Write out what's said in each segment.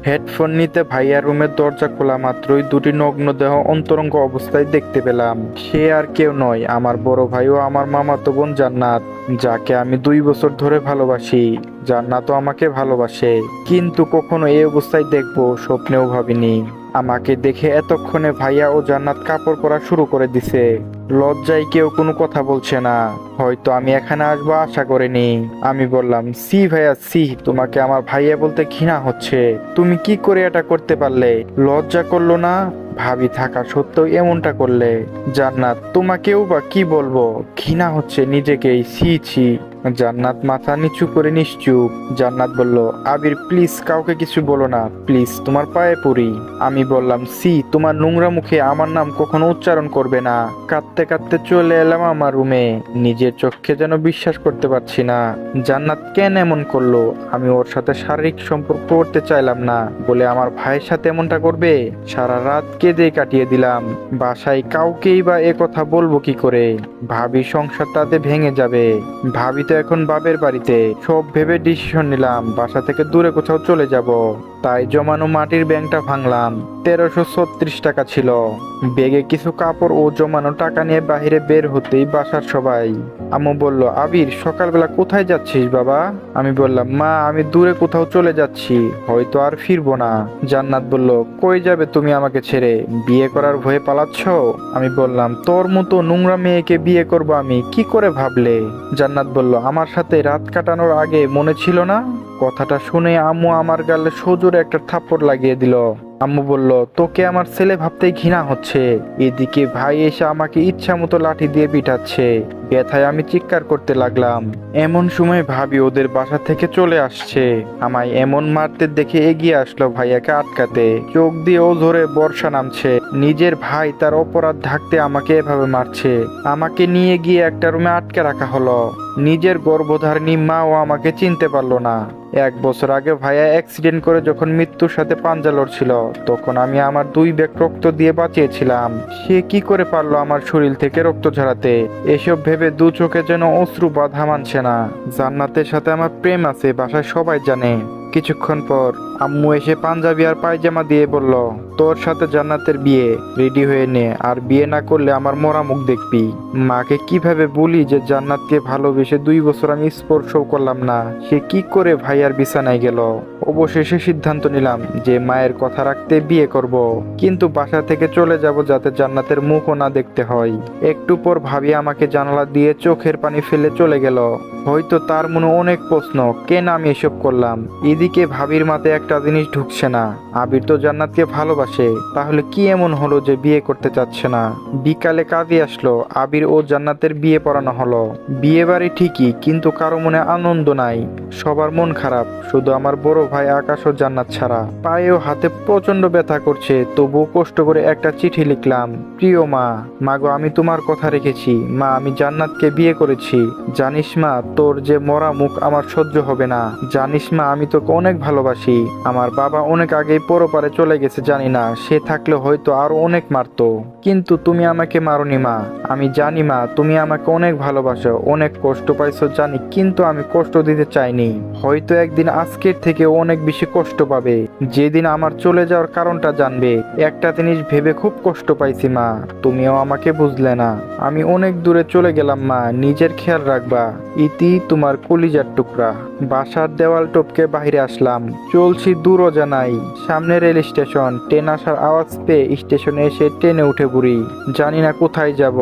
Headphone নিতে ভাইয়ার রুমের দরজা খোলা মাত্রই দুটি নগ্ন দেহ অন্তরঙ্গ অবস্থায় দেখতে পেলাম। সে আর কেউ নয়, আমার বড় ভাই ও আমার মামাতো বোন জান্নাত, যাকে আমি 2 বছর ধরে ভালোবাসি। জান্নাতও আমাকে ভালোবাসে, কিন্তু কখনো এই অবস্থায় দেখবো স্বপ্নেও ভাবিনি। আমাকে দেখে এতক্ষণে ভাইয়া ও জান্নাত কাপড় পরা শুরু করে দিছে। লজ্জায় কেউ কোনো কথা বলছে না, হয়তো আমি এখানে আসবো আশা করিনি। আমি বললাম, সি ভাইয়া সি, তোমাকে আমার ভাইয়া বলতে ঘৃণা হচ্ছে। তুমি কি করে এটা করতে পারলে? লজ্জা করলো না? ভাবি থাকা সত্ত্বেও এমনটা করলে। জান্নাত, তোমাকেও বা কি বলবো, ঘৃণা হচ্ছে নিজেকেই, ছি ছি। জান্নাত মাথা নিচু করে নিশ্চুপ। জান্নাত বলল, আবির প্লিজ কাউকে কিছু বলো না, প্লিজ তোমার পায়ে পড়ি। আমি বললাম, সি, তোমার নোংরা মুখে আমার নাম কখনো উচ্চারণ করবে না। কাঁদতে কাঁদতে চলে এলাম আমার রুমে। নিজের চোখকে যেন বিশ্বাস করতে পারছি না। জান্নাত কেন এমন করলো? আমি ওর সাথে শারীরিক সম্পর্ক করতে চাইলাম না বলে আমার ভাইয়ের সাথে এমনটা করবে? সারা রাত কেঁদে কাটিয়ে দিলাম। বাসায় কাউকেই বা এ কথা বলবো কি করে? ভাবি সংসার তাতে ভেঙে যাবে। ভাবি তো এখন বাবের বাড়িতে। সব ভেবে ডিসিশন নিলাম বাসা থেকে দূরে কোথাও চলে যাব। তাই জমানো মাটির ব্যাংকটা ভাঙলাম। 1336 টাকা ছিল বেগে। কিছু কাপড় ও জমানো টাকা নিয়ে বাহিরে বের হতেই বাসার সবাই। আম্মু বলল, আবির সকালবেলা কোথায় যাচ্ছিস বাবা? আমি বললাম, মা আমি দূরে কোথাও চলে যাচ্ছি, হয়তো আর ফিরবো না। জান্নাত বলল, কই যাবে তুমি আমাকে ছেড়ে? বিয়ে করার ভয়ে পালাচ্ছ? আমি বললাম, তোর মতো নোংরা মেয়েকে বিয়ে করব আমি কি করে ভাবলে? জান্নাত বলল, আমার সাথে রাত কাটানোর আগে মনে ছিল না? কথাটা শুনে আম্মু আমার গালে সজোরে একটা থাপ্পড় লাগিয়ে দিল। আম্মু বলল, তোকে আমার ছেলে ভাবতেই ঘৃণা হচ্ছে। এদিকে ভাই এসে আমাকে ইচ্ছা মতো লাঠি দিয়ে পিটাচ্ছে। ব্যথায় আমি চিৎকার করতে লাগলাম। এমন সময় ভাবি ওদের বাসা থেকে চলে আসছে। আমায় এমন মারতে দেখে এগিয়ে আসলো ভাইয়াকে আটকাতে। চোখ দিয়ে ও ধরে বর্ষা নামছে। নিজের ভাই তার অপরাধ ঢাকতে আমাকে এভাবে মারছে। আমাকে নিয়ে গিয়ে একটা রুমে আটকে রাখা হলো। নিজের গর্ভধারিণী মাও আমাকে চিনতে পারলো না। 1 বছর আগে ভাইয়া অ্যাক্সিডেন্ট করে যখন মৃত্যুর সাথে পাঞ্জা লড়ছিল, তখন আমি আমার 2 ব্যাগ রক্ত দিয়ে বাঁচিয়েছিলাম। সে কি করে পারলো আমার শরীর থেকে রক্ত ঝরাতে? এসব ভেবে দু চোখে যেন অশ্রু বাঁধা মানছে না। জান্নাতের সাথে আমার প্রেম আছে, বাসায় সবাই জানে। কিছুক্ষণ পর আম্মু এসে পাঞ্জাবি আর পায়জামা দিয়ে বলল, তোর সাথে জান্নাতের বিয়ে, রেডি হয়ে নে, আর বিয়ে না করলে আমার মরা মুখ দেখবি। মাকে কিভাবে বলি যে জান্নাতকে ভালোবেসে 2 বছর আমি স্পর্শও করলাম না? সে কি করে ভাইয়ার বিছানায় গেল? অবশেষে সিদ্ধান্ত নিলাম যে মায়ের কথা রাখতে বিয়ে করব, কিন্তু বাসা থেকে চলে যাব যাতে জান্নাতের মুখও না দেখতে হয়। একটু পর ভাবি আমাকে জানালা দিয়ে চোখের পানি ফেলে চলে গেল। হয়তো তার মনে অনেক প্রশ্ন, কেন আমি এসব করলাম। এদিকে ভাবির মাথায় একটা জিনিস ঢুকছে না, আবির তো জান্নাতকে ভালোবাসে, তাহলে কি এমন হলো যে বিয়ে করতে চাচ্ছে না? বিকালে কাজে আসলো, আবির ও জান্নাতের বিয়ে পড়ানো হলো। বিয়ে বাড়ি ঠিকই, কিন্তু কারো মনে আনন্দ নাই। সবার মন খারাপ, শুধু আমার বড় ভাই আকাশ ও জান্নাত ছাড়া। পায়ে ও হাতে প্রচন্ড ব্যথা করছে, তবুও কষ্ট করে একটা চিঠি লিখলাম। প্রিয় মা, মাগো আমি তোমার কথা রেখেছি। মা, আমি জান্নাতকে বিয়ে করেছি। জানিস মা, তোর যে মরা মুখ আমার সহ্য হবে না। জানিস মা, আমি তোকে অনেক ভালোবাসি। আমার বাবা অনেক আগেই পরপারে চলে গেছে, জানি না সে থাকলে হয়তো আরো অনেক মারতো, কিন্তু তুমি আমাকে মারোনি মা। আমি জানি মা, তুমি আমাকে অনেক ভালোবাসো, অনেক কষ্ট পাইছো জানি, কিন্তু আমি কষ্ট দিতে চাইনি। হয়তো একদিন আজকের থেকে অনেক বেশি কষ্ট পাবে, যেদিন আমার চলে যাওয়ার কারণটা জানবে। একটা জিনিস ভেবে খুব কষ্ট পাইছি মা, তুমিও আমাকে বুঝলে না। আমি অনেক দূরে চলে গেলাম মা, নিজের খেয়াল রাখবা। ইতি, তোমার কলিজার টুকরা। বাসার দেওয়াল টপকে বাইরে আসলাম। চলছি দূর অজানাই। সামনে রেল স্টেশন। ট্রেন আসার আওয়াজ পেয়ে স্টেশনে এসে ট্রেনে উঠে পড়ি। জানি না কোথায় যাব।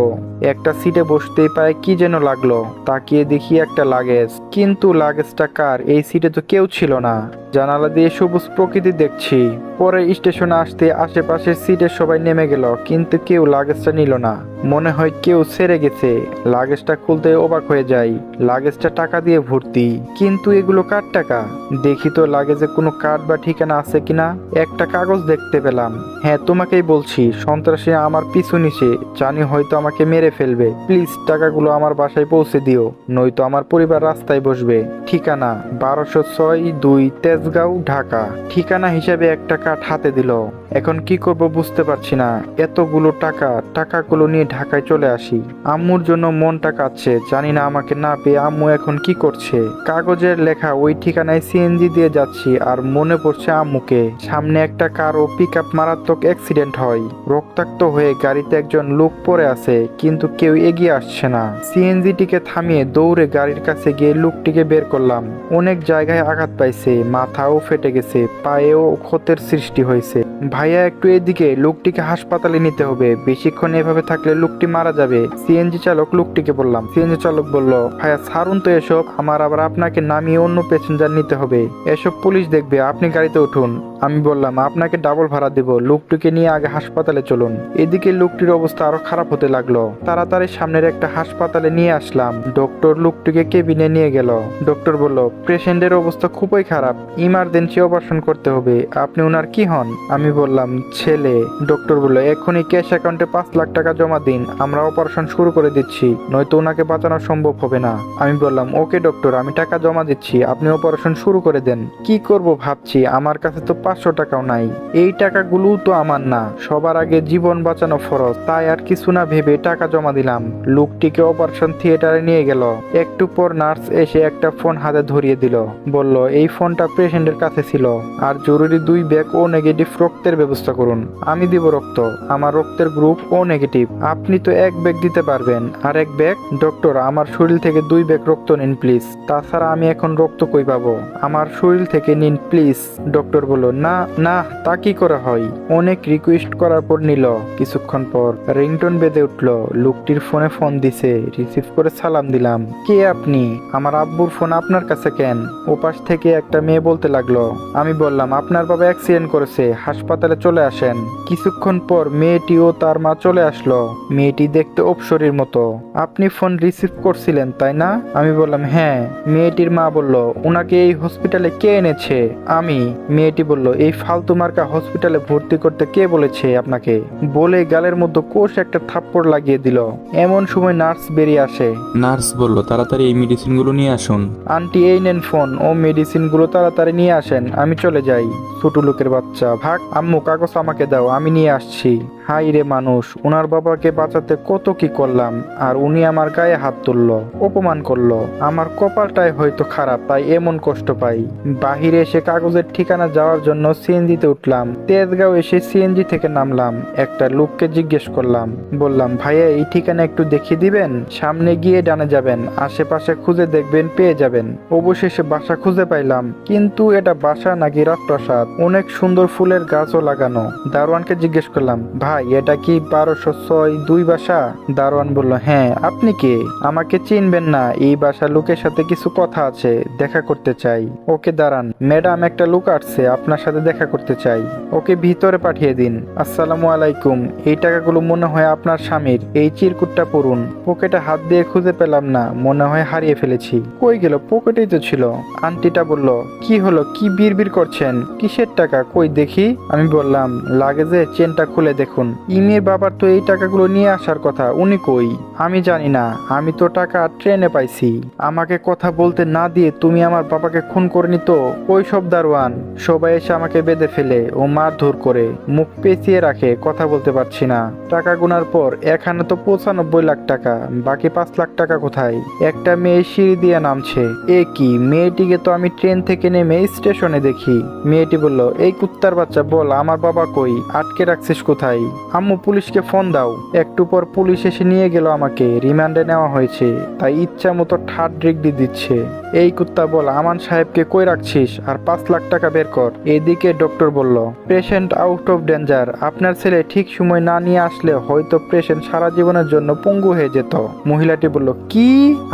একটা সিটে বসতেই পায়ে কি যেন লাগলো। তাকিয়ে দেখি একটা লাগেজ, কিন্তু লাগেজটা কার? এই সিটে তো কেউ ছিল না। জানালা দিয়ে সবুজ প্রকৃতি দেখছি। পরে স্টেশনে আসতে আশেপাশের সিটের সবাই নেমে গেল, কিন্তু কেউ লাগেজটা নিল না। মনে হয় কেউ ছেড়ে গেছে। লাগেজটা খুলতে অবাক হয়ে যাই। লাগেজটা টাকা দিয়ে ভর্তি, কিন্তু এগুলো কার টাকা? দেখি তো লাগেজে কোনো কার্ড বা ঠিকানা আছে কিনা। একটা কাগজ দেখতে পেলাম। হ্যাঁ, তোমাকেই বলছি, সন্ত্রাসী আমার পিছু নিছে, জানি হয়তো আমাকে মেরে ফেলবে। প্লিজ টাকাগুলো আমার বাসায় পৌঁছে দিও, নয়তো আমার পরিবার রাস্তায় বসবে। ঠিকানা 1206-2 তেজগাঁও, ঢাকা। ঠিকানা হিসেবে একটা কার্ড হাতে দিল। এখন কি করব বুঝতে পারছি না। এতগুলো টাকা, টাকাগুলো নিয়ে ঢাকায় চলে আসি। আম্মুর জন্য মনটা কাঁদছে, জানি না আমাকে না পেয়ে আম্মু এখন কি করছে। কাগজের লেখা ওই ঠিকানায় সিএনজি দিয়ে যাচ্ছি আর মনে পড়ছে আম্মুকে। সামনে একটা কার ও পিকআপ মারাত্মক অ্যাক্সিডেন্ট হয়, রক্তাক্ত হয়ে গাড়িতে একজন লোক পড়ে আছে, কিন্তু কেউ এগিয়ে আসছে না। সিএনজিটিকে থামিয়ে দৌড়ে গাড়ির কাছে গিয়ে লোকটিকে বের করলাম। অনেক জায়গায় আঘাত পাইছে, মাথাও ফেটে গেছে, পায়েও ক্ষতের সৃষ্টি হয়েছে। ভাইয়া একটু এদিকে, লোকটিকে হাসপাতালে নিতে হবে, বেশিক্ষণ এভাবে থাকলে লোকটি মারা যাবে। সিএনজি চালক লোকটিকে বললাম। সিএনজি চালক বলল, ভাইয়া ছাড়ুন তো এসব, আমার আবার আপনাকে নামিয়ে অন্য প্যাসেঞ্জার নিতে হবে, এসব পুলিশ দেখবে, আপনি গাড়িতে উঠুন। আমি বললাম, আপনাকে ডাবল ভাড়া দেব, লোকটিকে নিয়ে আগে হাসপাতালে চলুন। এদিকে লোকটির অবস্থা আরো খারাপ হতে লাগলো। তাড়াতাড়ি সামনের একটা হাসপাতালে নিয়ে আসলাম। ডক্টর লোকটিকে কেবিনে নিয়ে গেল। ডক্টর বলল, পেশেন্টের অবস্থা খুবই খারাপ, ইমার্জেন্সি অপারেশন করতে হবে। আপনি ওনার কি হন? আমি বললাম, ছেলে। ডক্টর বলল, এখনই ক্যাশ অ্যাকাউন্টে 5 লাখ টাকা জমা দিন, আমরা অপারেশন শুরু করে দিচ্ছি, নয়তো ওনাকে বাঁচানো সম্ভব হবে না। আমি বললাম, ওকে ডক্টর, আমি টাকা জমা দিচ্ছি, আপনি অপারেশন শুরু করে দেন। কি করব ভাবছি, আমার কাছে তো 500 টাকাও নাই। এই টাকাগুলো তো আমার না, সবার আগে জীবন বাঁচানো ফরজ, তাই আর কিছু না ভেবে টাকা জমা দিলাম। লোকটিকে অপারেশন থিয়েটারে নিয়ে গেল। একটু পর নার্স এসে একটা ফোন হাতে ধরিয়ে দিল, বলল, এই ফোনটা পেশেন্টের কাছে ছিল, আর জরুরি 2 ব্যাগ ও নেগেটিভ রক্তের ব্যবস্থা করুন। আমি দিব রক্ত, আমার রক্তের গ্রুপ ও নেগেটিভ। আপনি তো 1 ব্যাগ দিতে পারবেন, আর 1 ব্যাগ? ডক্টর, আমার শরীর থেকে 2 ব্যাগ রক্ত নিন প্লিজ, তাছাড়া আমি এখন রক্ত কই পাবো, আমার শরীর থেকে নিন প্লিজ। ডক্টর বলল, না না, তা কি করে হয়। অনেক রিকোয়েস্ট করার পর নিল। কিছুক্ষণ পর রিংটোন বেজে উঠল। লোকটির ফোনে ফোন দিছে, রিসিভ করে সালাম দিলাম। কে আপনি? আমার আব্বুর ফোন আপনার কাছে কেন? ওপাশ থেকে একটা মেয়ে বলতে লাগলো। আমি বললাম, আপনার বাবা অ্যাক্সিডেন্ট করেছে, হাসপাতালে চলে আসেন। কিছুক্ষণ পর মেয়েটি ও তার মা চলে আসলো। মেয়েটি দেখতে অপসরীর মতো। আপনি ফোন রিসিভ করছিলেন তাই না? আমি বললাম, হ্যাঁ। মেয়েটির মা বলল, ওনাকে এই হসপিটালে কে এনেছে? আমি। মেয়েটি বলল, এই ফালতু মার্কা হসপিটালে ভর্তি করতে কে বলেছে আপনাকে? বলে গালের মধ্যে কোষ একটা থাপ্পড় লাগিয়ে দিল। এমন সময় নার্স বেরিয়ে আসে। নার্স বলল, তাড়াতাড়ি এই মেডিসিনগুলো নিয়ে আসুন। আন্টি, এই নেন ফোন ও মেডিসিনগুলো, তাড়াতাড়ি নিয়ে আসেন। আমি চলে যাই। ছোট লোকের বাচ্চা, ভাগ। আম্মু, কাগজ আমাকে দাও, আমি নিয়ে আসছি। হাই রে মানুষ, ওনার বাবাকে বাঁচাতে কত কি করলাম, আর উনি আমার গায়ে হাত তুললো, অপমান করলো। আমার কপালটাই হয়তো খারাপ, তাই এমন কষ্ট পাই। বাহিরে এসে কাগজের ঠিকানা যাওয়ার জন্য সিএনজিতে উঠলাম। তেজগাঁও এসে সিএনজি থেকে নামলাম। একটা লোককে জিজ্ঞেস করলাম, বললাম, ভাইয়া এই ঠিকানা একটু দেখিয়ে দিবেন? সামনে গিয়ে ডানে যাবেন, আশেপাশে খুঁজে দেখবেন, পেয়ে যাবেন। অবশেষে বাসা খুঁজে পাইলাম, কিন্তু এটা বাসা নাকি রাজপ্রাসাদ, অনেক সুন্দর ফুলের গাছও লাগানো। দারোয়ানকে জিজ্ঞেস করলাম, ভাই এটা কি 1206 বাসা? দারোয়ান বলল, হ্যাঁ। আপনি কে? আমাকে চিনবেন না, এই বাসা লোকের সাথে কিছু কথা আছে, দেখা করতে চাই। ওকে দাঁড়ান, ম্যাডাম একটা লোক আসছে, আপনার সাথে দেখা করতে চাই, ওকে ভিতরে পাঠিয়ে দিন। আসসালামু আলাইকুম, এই টাকাগুলো মনে হয় আপনার স্বামীর, এই চিরকুটটা পড়ুন। পকেটে হাত দিয়ে খুঁজে পেলাম না, মনে হয় হারিয়ে ফেলেছি। কই গেল? পকেটেই তো ছিল। আন্টিটা বলল, কি হলো, কি বিড়বিড় করছেন? কিসের টাকা? কই দেখি। আমি বললাম, লাগেজে চেনটা খুলে দেখুন। ইমির বাবার তো এই টাকাগুলো নিয়ে আসার কথা, উনি কই? আমি জানি না, আমি তো টাকা ট্রেনে পাইছি। আমাকে কথা বলতে না দিয়ে তুমি আমার বাবাকে খুন করনি তো? ওই সব দারোয়ান সবাই এসে আমাকে বেঁধে ফেলে ও মারধর করে, মুখ পেঁচিয়ে রাখে, কথা বলতে পারছি না। টাকা গোনার পর এখানে তো 95 লাখ টাকা, বাকি 5 লাখ টাকা কোথায়? একটা মেয়ে সিঁড়ি দিয়ে নামছে। এ কি? মেয়েটিকে তো আমি ট্রেন থেকে নেমে স্টেশনে দেখি। মেয়েটি বলল, এই কুত্তার বাচ্চা, বল আমার বাবা কই? আটকে রাখছিস কোথায়? আম্মু, পুলিশকে ফোন দাও। একটু পর পুলিশ এসে নিয়ে গেল আমাকে, রিমান্ডে নেওয়া হয়েছে, তাই ইচ্ছা মতো ঠাট ডিগ্রি দিচ্ছে। এই কুত্তা, বল আমান সাহেবকে কই রাখছিস, আর 5 লাখ টাকা বের কর। এদিকে ডক্টর বলল, পেশেন্ট আউট অফ ডেঞ্জার, আপনার ছেলে ঠিক সময় না নিয়ে আসলে হয়তো পেশেন্ট সারা জীবনের জন্য পঙ্গু হয়ে যেত। মহিলাটি বলল, কি?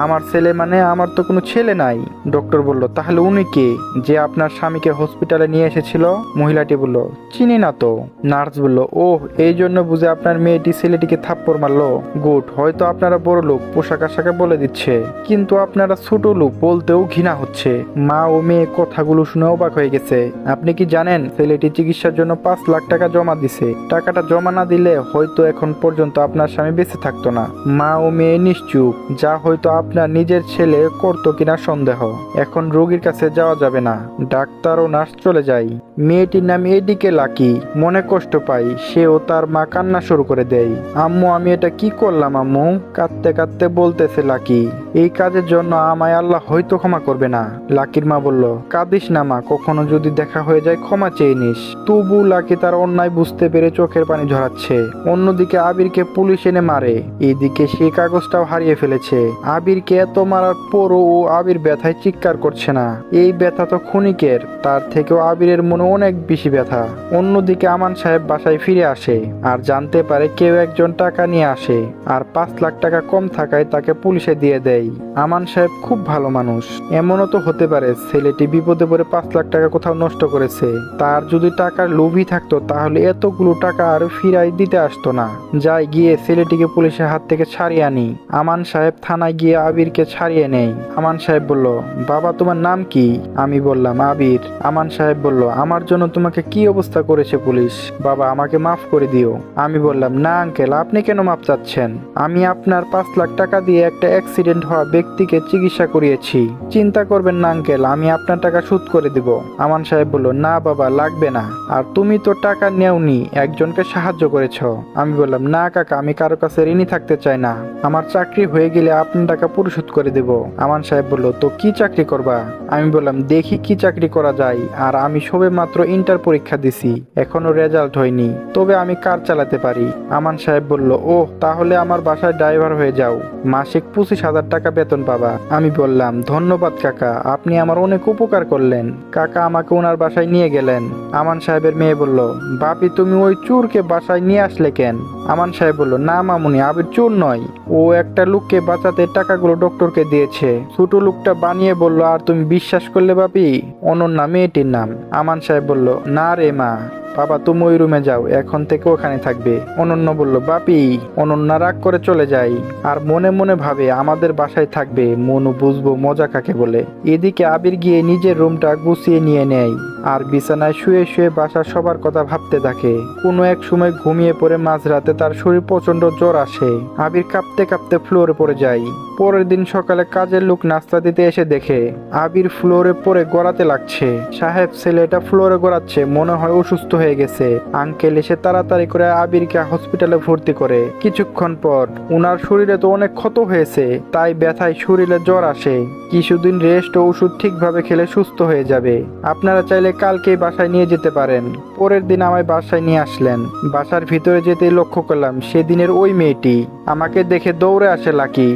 আমার ছেলে মানে? আমার তো কোনো ছেলে নাই। ডক্টর বলল, তাহলে উনি কে, যে আপনার স্বামীকে হসপিটালে নিয়ে এসেছিল? মহিলাটি বলল, চিনি না তো। নার্স বলল, ওহ, এই জন্য বুঝে আপনার মেয়েটি ছেলেটিকে থাপ্পড় মারলো। গুড, হয়তো আপনারা বড় লোক, পোশাক আশাকে বলে দিচ্ছে, কিন্তু আপনারা ছোট লোক, বলতেও ঘৃণা হচ্ছে। মা ও মেয়ে কথাগুলো শুনে অবাক হয়ে গেছে। আপনি কি জানেন ছেলেটি চিকিৎসার জন্য 5 লাখ টাকা জমা দিছে? টাকাটা জমা না দিলে হয়তো এখন পর্যন্ত আপনার স্বামী বেঁচে থাকতো না। মা ও মেয়ে নিশ্চুপ, যা হয়তো আপনার নিজের ছেলে করতো কিনা সন্দেহ। এখন রোগীর কাছে যাওয়া যাবে না। ডাক্তার ও নার্স চলে যায়। মেয়েটির নাম এদিকে লাকি। মনে কষ্ট পাই, সেও তার তার মা কান্না শুরু করে দেয়। আম্মু আমি এটা কি করলাম আম্মু? কাঁদতে কাঁদতে বলতেছে লাকি, এই কাজের জন্য আমায় আল্লাহ হয়তো ক্ষমা করবে না। লাকির মা বলল, কাঁদিস না মা, কখনো যদি দেখা হয়ে যায় ক্ষমা চেয়ে নিস। তবু লাকি তার অন্যায় বুঝতে পেরে চোখের পানি ঝরাচ্ছে। অন্যদিকে আবিরকে পুলিশ এনে মারে, এইদিকে সেই কাগজটাও হারিয়ে ফেলেছে। আবিরকে এত মারার পরও ও আবির ব্যথায় চিৎকার করছে না। এই ব্যথা তো ক্ষণিকের, তার থেকেও আবিরের মনে অনেক বেশি ব্যথা। অন্যদিকে আমান সাহেব বাসায় ফিরে আসে আর জানতে পারে কেউ একজন টাকা নিয়ে আসে আর 5 লাখ টাকা কম থাকায় তাকে পুলিশে দিয়ে দেয়। আমান সাহেব খুব ভালো মানুষ। এমনও তো হতে পারে ছেলেটি বিপদে পড়ে 5 লাখ টাকা কোথাও নষ্ট করেছে। তার যদি টাকার লোভই থাকতো তাহলে এতগুলো টাকা আর ফিরাই দিতে আসতো না। যাই গিয়ে ছেলেটিকে পুলিশের হাত থেকে ছাড়িয়ে আনি। আমান সাহেব থানায় গিয়ে আবিরকে ছাড়িয়ে নেয়। আমান সাহেব বলল, বাবা তোমার নাম কি? আমি বললাম আবির। আমান সাহেব বলল, আমার জন্য তোমাকে কি অবস্থা করেছে পুলিশ? বাবা আমাকে মাফ করে দিও। আমি বললাম, না আঙ্কেল, আপনি কেন মাপ চাচ্ছেন? আমি আপনার 5 লাখ টাকা দিয়ে একটা অ্যাক্সিডেন্ট হওয়া ব্যক্তিকে চিকিৎসা করিয়েছি। চিন্তা করবেন না আঙ্কেল, আমি আপনার টাকা শোধ করে দিব। আমান সাহেব বলল, না বাবা লাগবে না, আর তুমি তো টাকা নেওনি, একজনকে সাহায্য করেছ। আমি বললাম, না কাকা, আমি কারো কাছে ঋণী থাকতে চাই না। আমার চাকরি হয়ে গেলে আপনার টাকা পরিশোধ করে দেব। আমান সাহেব বলল, তো কি চাকরি করবা? আমি বললাম, দেখি কি চাকরি করা যায়, আর আমি সবে মাত্র ইন্টার পরীক্ষা দিছি, এখনো রেজাল্ট হয়নি, তবে আমি কার চালাতে পারি। আমান সাহেব বলল, ও তাহলে আমার বাসায় ড্রাইভার হয়ে যাও, মাসিক 25,000 টাকা বেতন পাবা। আমি বললাম, ধন্যবাদ কাকা, আপনি আমার অনেক উপকার করলেন। কাকা আমাকে ওনার বাসায় নিয়ে গেলেন। আমান সাহেবের মেয়ে বলল, বাপি তুমি ওই চোরকে বাসায় নিয়ে আসলে কেন? আমান সাহেব বলল, না মামুনি, আবির চোর নয়, ও একটা লোককে বাঁচাতে টাকাগুলো ডক্টরকে দিয়েছে। ছোট লোকটা বানিয়ে বলল, আর তুমি বিশ্বাস করলে বাপি? অনন্যা মেয়েটির নাম। আমান সাহেব বলল, না রে মা, বাবা তুমি ওই রুমে যাও, এখন থেকে ওখানে থাকবে। অনন্য বলল, বাপি। অনন্যা রাগ করে চলে যায় আর মনে মনে ভাবে আমাদের বাসায় থাকবে, মনু বুঝবো মজা কাকে বলে। এদিকে আবির গিয়ে নিজের রুমটা গুছিয়ে নিয়ে নেয় আর বিছানায় শুয়ে শুয়ে বাসার সবার কথা ভাবতে থাকে। কোনো এক সময় ঘুমিয়ে পড়ে মাঝরাতে তার শরীর প্রচন্ড জ্বর আসে। আবির কাঁপতে কাঁপতে ফ্লোরে পড়ে যায়। পরের দিন সকালে কাজের লোক নাস্তা দিতে এসে দেখে আবির ফ্লোরে পড়ে গড়াতে লাগছে। সাহেব ছেলেটা ফ্লোরে গড়াচ্ছে, মনে হয় অসুস্থ হয়ে গেছে। আঙ্কেল এসে তাড়াতাড়ি করে আবিরকে হসপিটালে ভর্তি করে। কিছুক্ষণ পর উনার শরীরে তো অনেক ক্ষত হয়েছে, তাই ব্যথায় শরীরে জ্বর আসে। কিছুদিন রেস্ট ও ওষুধ ঠিকভাবে খেলে সুস্থ হয়ে যাবে। আপনারা চাইলে কালকেই বাসায় নিয়ে যেতে পারেন। পরের দিন আমায় বাসায় নিয়ে আসলেন। বাসার ভিতরে যেতেই লক্ষ্য করলাম সেদিনের ওই মেয়েটি। আমাকে দেখে দৌড়ে আসে লাকি।